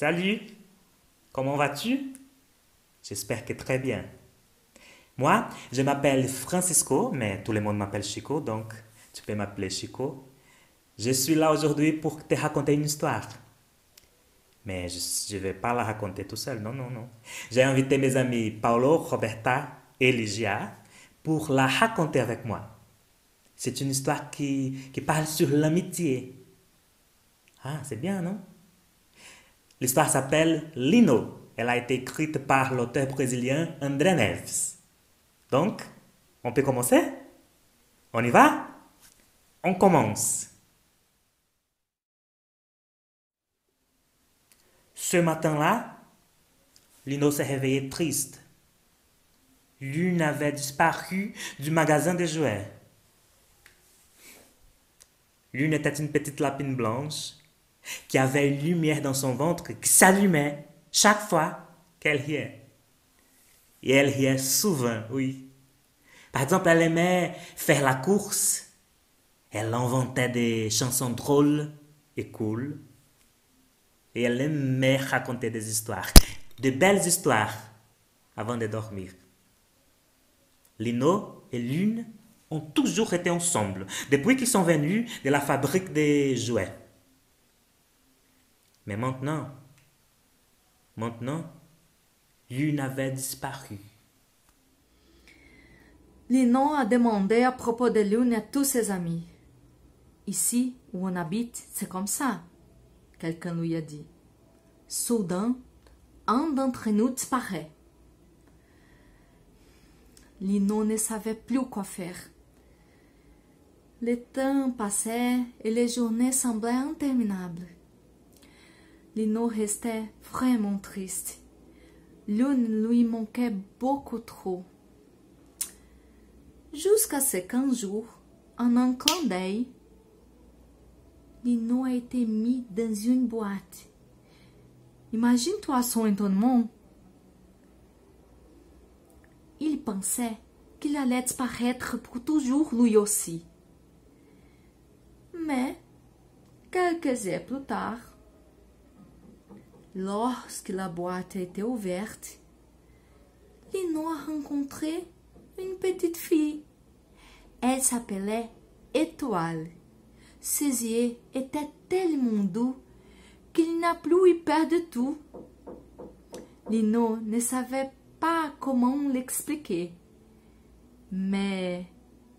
Salut, comment vas-tu? J'espère que très bien. Moi, je m'appelle Francisco, mais tout le monde m'appelle Chico, donc tu peux m'appeler Chico. Je suis là aujourd'hui pour te raconter une histoire. Mais je ne vais pas la raconter tout seul, non, non, non. J'ai invité mes amis Paolo, Roberta et Ligia pour la raconter avec moi. C'est une histoire qui parle sur l'amitié. Ah, c'est bien, non? L'histoire s'appelle Lino. Elle a été écrite par l'auteur brésilien André Neves. Donc, on peut commencer? On y va? On commence. Ce matin-là, Lino s'est réveillé triste. Lune avait disparu du magasin de jouets. Lune était une petite lapine blanche qui avait une lumière dans son ventre qui s'allumait chaque fois qu'elle riait. Et elle riait souvent, oui. Par exemple, elle aimait faire la course. Elle inventait des chansons drôles et cool. Et elle aimait raconter des histoires, de belles histoires, avant de dormir. Lino et Lune ont toujours été ensemble, depuis qu'ils sont venus de la fabrique des jouets. Mais maintenant, Lune avait disparu. Lino a demandé à propos de Lune à tous ses amis. Ici où on habite, c'est comme ça, quelqu'un lui a dit. Soudain, un d'entre nous disparaît. Lino ne savait plus quoi faire. Le temps passait et les journées semblaient interminables. Lino restait vraiment triste. Lune lui manquait beaucoup trop. Jusqu'à ce qu'un jour, en un clin d'œil, Lino a été mis dans une boîte. Imagine-toi son étonnement. Il pensait qu'il allait disparaître pour toujours lui aussi. Mais, quelques heures plus tard, lorsque la boîte a été ouverte, Lino a rencontré une petite fille. Elle s'appelait Étoile. Ses yeux étaient tellement doux qu'il n'a plus eu peur de tout. Lino ne savait pas comment l'expliquer, mais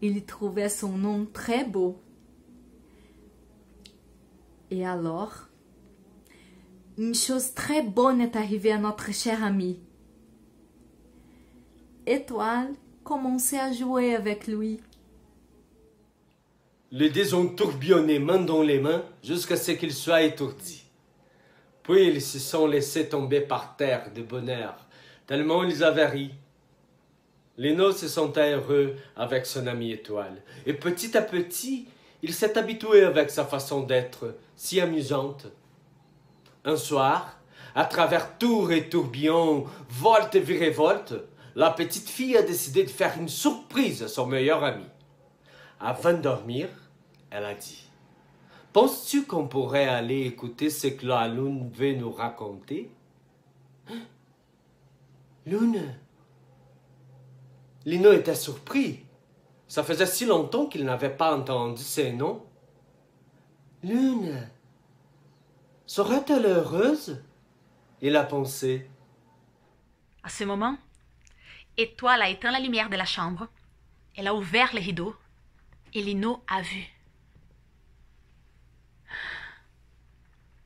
il trouvait son nom très beau. Et alors, une chose très bonne est arrivée à notre cher ami. Étoile commençait à jouer avec lui. Les dés ont tourbillonné main dans les mains jusqu'à ce qu'ils soient étourdis. Puis ils se sont laissés tomber par terre de bonheur, tellement ils avaient ri. Lino se sentait heureux avec son ami Étoile, et petit à petit, il s'est habitué avec sa façon d'être si amusante. Un soir, à travers tours et tourbillons, volte et virevolte, la petite fille a décidé de faire une surprise à son meilleur ami. Avant de dormir, elle a dit: « Penses-tu qu'on pourrait aller écouter ce que la Lune veut nous raconter? » Lune? Lino était surpris. Ça faisait si longtemps qu'il n'avait pas entendu ces noms. Lune? Serait-elle heureuse? Il a pensé. À ce moment, Étoile a éteint la lumière de la chambre. Elle a ouvert les rideaux et Lino a vu.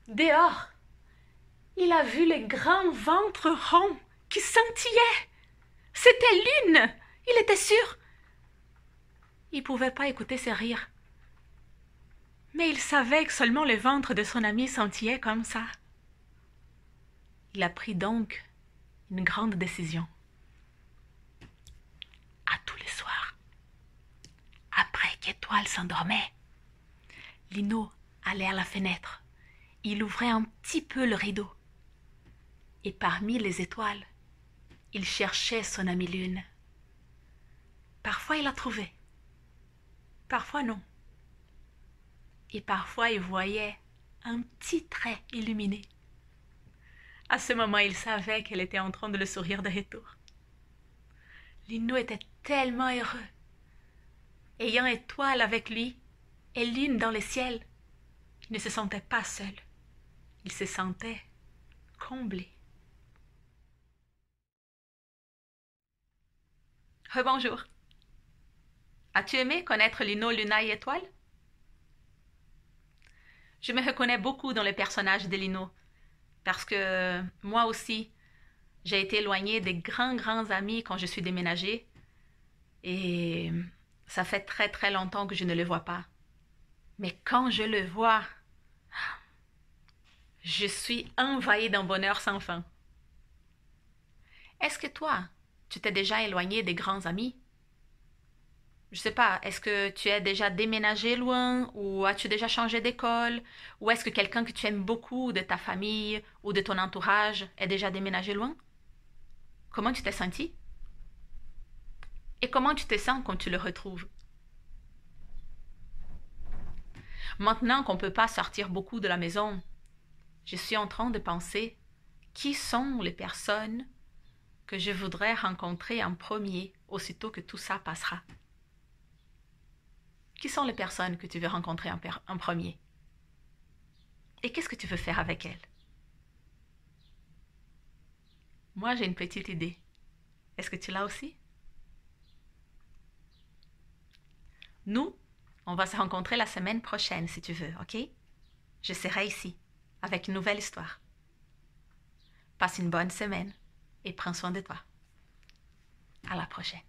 Dehors, il a vu le grand ventre rond qui scintillait. C'était Lune, il était sûr. Il ne pouvait pas écouter ses rires. Mais il savait que seulement le ventre de son ami scintillait comme ça. Il a pris donc une grande décision. À tous les soirs, après qu'Étoile s'endormait, Lino allait à la fenêtre. Il ouvrait un petit peu le rideau. Et parmi les étoiles, il cherchait son ami Lune. Parfois il la trouvait, parfois non. Et parfois il voyait un petit trait illuminé. À ce moment, il savait qu'elle était en train de le sourire de retour. Lino était tellement heureux. Ayant Étoile avec lui et Lune dans le ciel, il ne se sentait pas seul. Il se sentait comblé. Rebonjour. As-tu aimé connaître Lino, Luna et Étoile? Je me reconnais beaucoup dans le personnage de Lino, parce que moi aussi, j'ai été éloignée des grands amis quand je suis déménagée, et ça fait très longtemps que je ne le vois pas. Mais quand je le vois, je suis envahie d'un bonheur sans fin. Est-ce que toi, tu t'es déjà éloignée des grands amis? Je sais pas, est-ce que tu es déjà déménagé loin ou as-tu déjà changé d'école? Ou est-ce que quelqu'un que tu aimes beaucoup de ta famille ou de ton entourage est déjà déménagé loin? Comment tu t'es senti? Et comment tu te sens quand tu le retrouves? Maintenant qu'on ne peut pas sortir beaucoup de la maison, je suis en train de penser qui sont les personnes que je voudrais rencontrer en premier aussitôt que tout ça passera. Qui sont les personnes que tu veux rencontrer en premier? Et qu'est-ce que tu veux faire avec elles? Moi, j'ai une petite idée. Est-ce que tu l'as aussi? Nous, on va se rencontrer la semaine prochaine, si tu veux, ok? Je serai ici, avec une nouvelle histoire. Passe une bonne semaine et prends soin de toi. À la prochaine.